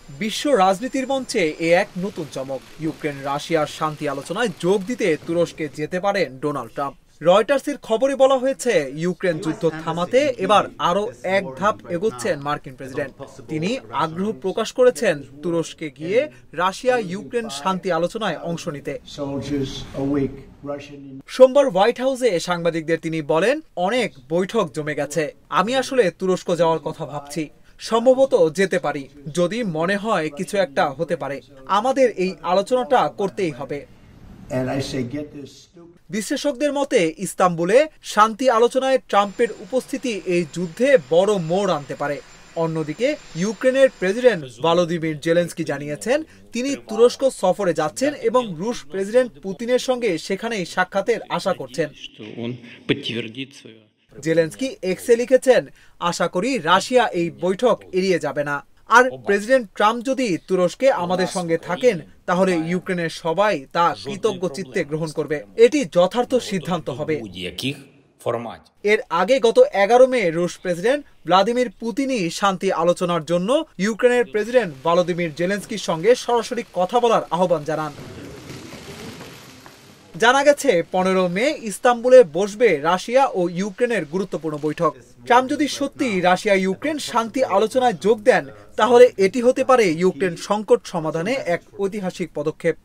বিশ্ব রাজনীতির মঞ্চে এ এক নতুন চমক। ইউক্রেন রাশিয়ার শান্তি আলোচনায় যোগ দিতে তুরস্কে যেতে পারেন ডোনাল্ড ট্রাম্প। রয়টার্সের খবরে বলা হয়েছে, ইউক্রেন যুদ্ধ থামাতে এবার আরও এক ধাপ এগোচ্ছেন মার্কিন প্রেসিডেন্ট। তিনি আগ্রহ প্রকাশ করেছেন তুরস্কে গিয়ে রাশিয়া ইউক্রেন শান্তি আলোচনায় অংশ নিতে। সোমবার হোয়াইট হাউসে সাংবাদিকদের তিনি বলেন, অনেক বৈঠক জমে গেছে, আমি আসলে তুরস্ক যাওয়ার কথা ভাবছি। সম্ভবত যেতে পারি যদি মনে হয় কিছু একটা হতে পারে। আমাদের এই আলোচনাটা করতেই হবে। বিশ্লেষকদের মতে, ইস্তাম্বুলে শান্তি আলোচনায় ট্রাম্পের উপস্থিতি এই যুদ্ধে বড় মোড় আনতে পারে। অন্যদিকে ইউক্রেনের প্রেসিডেন্ট ভলোদিমির জেলেনস্কি জানিয়েছেন, তিনি তুরস্ক সফরে যাচ্ছেন এবং রুশ প্রেসিডেন্ট পুতিনের সঙ্গে সেখানেই সাক্ষাতের আশা করছেন। জেলেনস্কি এক্সে লিখেছেন, আশা করি রাশিয়া এই বৈঠক এড়িয়ে যাবে না। আর প্রেসিডেন্ট ট্রাম্প যদি তুরস্কে আমাদের সঙ্গে থাকেন, তাহলে ইউক্রেনের সবাই তা কৃতজ্ঞ চিত্তে গ্রহণ করবে। এটি যথার্থ সিদ্ধান্ত হবে। এর আগে গত 11 মে রুশ প্রেসিডেন্ট ভ্লাদিমির পুতিনই শান্তি আলোচনার জন্য ইউক্রেনের প্রেসিডেন্ট ভলোদিমির জেলেনস্কির সঙ্গে সরাসরি কথা বলার আহ্বান জানান। জানা গেছে, 15 মে ইস্তাম্বুলে বসবে রাশিয়া ও ইউক্রেনের গুরুত্বপূর্ণ বৈঠক। ট্রাম্প যদি সত্যি রাশিয়া ইউক্রেন শান্তি আলোচনায় যোগ দেন, তাহলে এটি হতে পারে ইউক্রেন সংকট সমাধানে এক ঐতিহাসিক পদক্ষেপ।